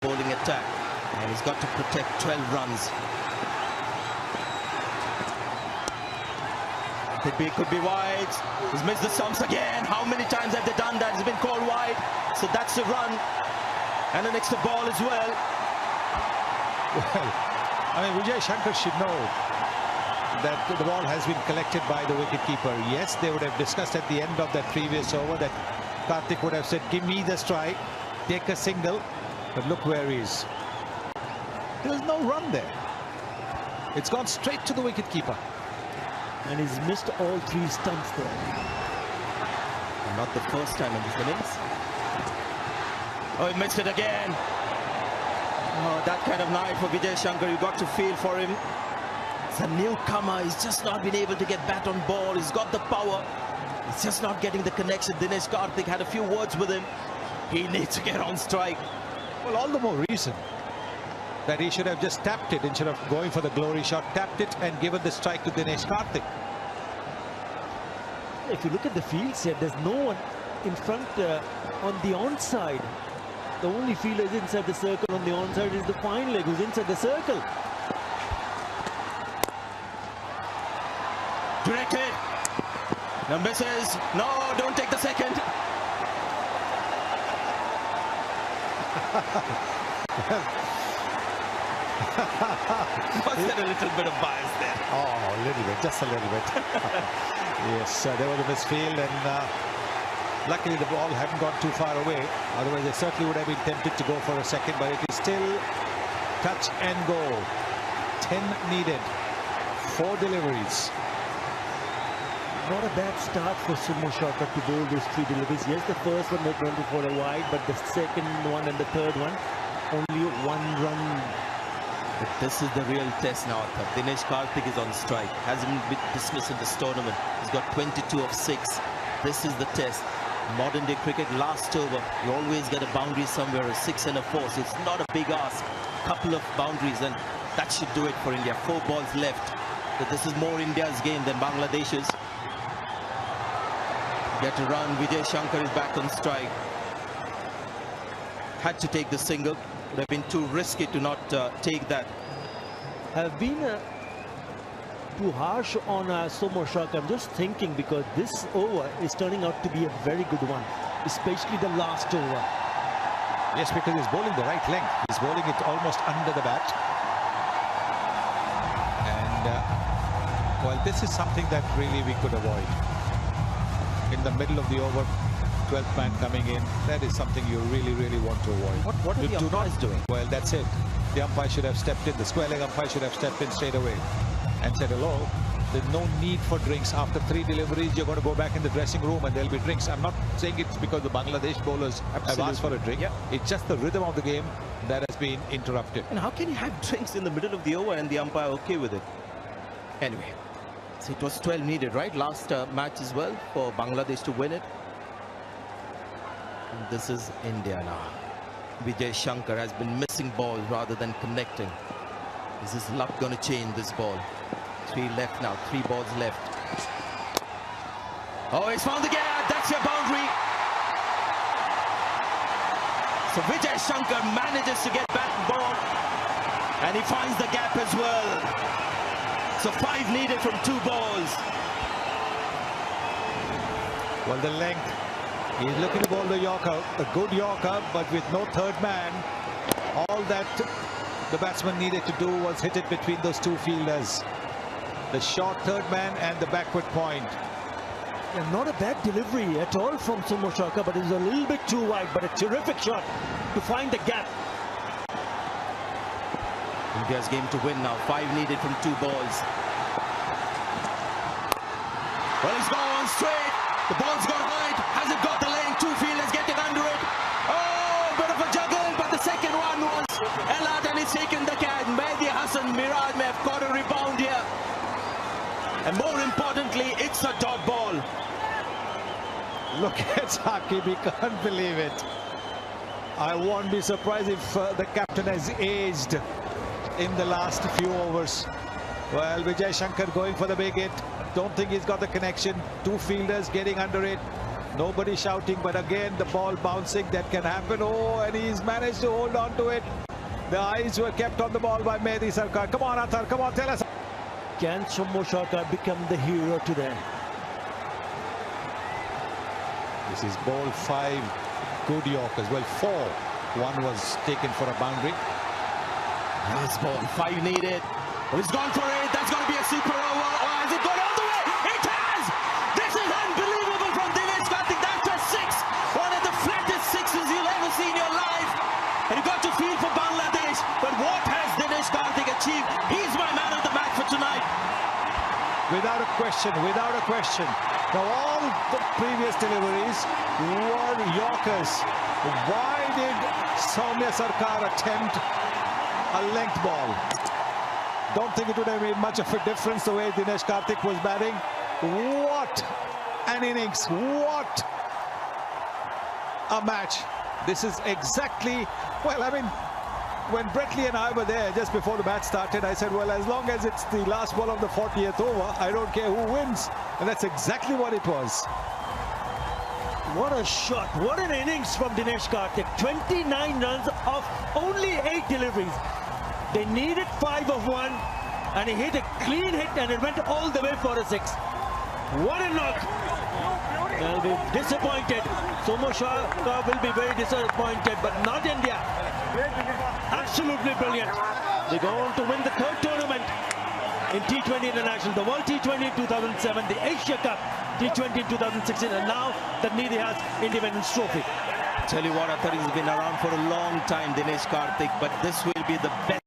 bowling attack, and he's got to protect 12 runs. Could be wide. He's missed the stumps again. How many times have they done that? It's been called wide. So that's a run. And an extra ball as well. Well, I mean, Vijay Shankar should know that the ball has been collected by the wicketkeeper. Yes, they would have discussed at the end of that previous over that Karthik would have said, give me the strike, take a single. But look where he is. There's no run there. It's gone straight to the wicketkeeper. And he's missed all 3 stumps there. And not the first time in this innings. Oh, he missed it again. Oh, that kind of night for Vijay Shankar. You got to feel for him. It's a newcomer. He's just not been able to get bat on ball. He's got the power. He's just not getting the connection. Dinesh Karthik had a few words with him. He needs to get on strike. Well, all the more reason that he should have just tapped it instead of going for the glory shot. Tapped it and given the strike to Dinesh Karthik. If you look at the field set, there's no one in front on the onside. The only fielder is inside the circle. On the onside is the fine leg who's inside the circle. Directed. The misses. No, don't take the second. Was there a little bit of bias there? Oh, a little bit, just a little bit. Yes, there was a misfield, and luckily the ball hadn't gone too far away. Otherwise, they certainly would have been tempted to go for a second, but it is still touch and go. 10 needed, 4 deliveries. Not a bad start for Sumo Shaka to bowl those 3 deliveries. Yes, the first one went for a wide, but the second one and the third one, only 1 run. But this is the real test now. Dinesh Karthik is on strike. Hasn't been dismissed in this tournament. He's got 22 of 6. This is the test. Modern day cricket, last over, you always get a boundary somewhere, a 6 and a 4. So it's not a big ask. Couple of boundaries, and that should do it for India. 4 balls left. So this is more India's game than Bangladesh's. Get a run. Vijay Shankar is back on strike. Had to take the single. Would have been too risky to not take that. Have been too harsh on Sumo Shaka. I'm just thinking because this over is turning out to be a very good one, especially the last over. Yes, because he's bowling the right length. He's bowling it almost under the bat. And, well, this is something that really we could avoid. In the middle of the over, 12th man coming in, that is something you really, really want to avoid. What are the umpires doing? Well, that's it. The umpire should have stepped in. The square leg umpire should have stepped in straight away and said, hello, there's no need for drinks. After 3 deliveries, you're going to go back in the dressing room and there'll be drinks. I'm not saying it's because the Bangladesh bowlers have asked for a drink. Yep. It's just the rhythm of the game that has been interrupted. And how can you have drinks in the middle of the over and the umpire okay with it? Anyway, so it was 12 needed, right? Last match as well for Bangladesh to win it. And this is India now. Vijay Shankar has been missing balls rather than connecting. Is his luck going to change this ball? 3 left now, 3 balls left. Oh, he's found the gap. That's your boundary. So Vijay Shankar manages to get back the ball, and he finds the gap as well. So 5 needed from 2 balls. Well, the length. He's looking to bowl the Yorker, a good Yorker, but with no 3rd man. All that the batsman needed to do was hit it between those 2 fielders. The short 3rd man and the backward point. Yeah, not a bad delivery at all from Sumo Shaka, but it's a little bit too wide, but a terrific shot to find the gap. India's game to win now. 5 needed from 2 balls. Well, he's gone straight. The ball's gone high. Has it got the length? 2 fielders getting under it. Oh, bit of a juggle, but the second one was Elad, and he's taken the catch. Mehdi Hassan Miraj may have got a rebound here. And more importantly, it's a dot ball. Look at Saqib, he can't believe it. I won't be surprised if the captain has aged in the last few overs. Well, Vijay Shankar going for the big hit. Don't think he's got the connection. 2 fielders getting under it. Nobody shouting, but again the ball bouncing. That can happen. Oh, and he's managed to hold on to it. The eyes were kept on the ball by Mehdi Sarkar. Come on, Athar, come on, tell us. Can Somo Sarkar become the hero today? This is ball 5. Good Yorkers. Well, 4. One was taken for a boundary. Nice ball. 5 needed. Oh, he's gone for it. That's going to be a super over. Or has it gone all the way? It has! This is unbelievable from Dinesh Karthik. That's a 6. One of the flattest 6s you'll ever see in your life. And you got to feel for Bangladesh. But what has Dinesh Karthik achieved? He's my man of the match for tonight. Without a question, without a question. Now, all the previous deliveries were Yorkers. Why did Soumya Sarkar attempt a length ball? Don't think it would have made much of a difference the way Dinesh Karthik was batting. What an innings. What a match. This is exactly, well, I mean, when Brett Lee and I were there just before the match started, I said, well, as long as it's the last ball of the 40th over, I don't care who wins. And that's exactly what it was. What a shot. What an innings from Dinesh Karthik. 29 runs off only 8 deliveries. They needed 5 of 1 and he hit a clean hit and it went all the way for a 6. What a knock. They'll be disappointed. Somo Sarkar will be very disappointed, but not India. Absolutely brilliant. They go on to win the 3rd tournament in T20 International, the World T20 in 2007, the Asia Cup T20 in 2016, and now that Nidhi has Independence Trophy. Tell you what, I thought he's been around for a long time, Dinesh Karthik, but this will be the best.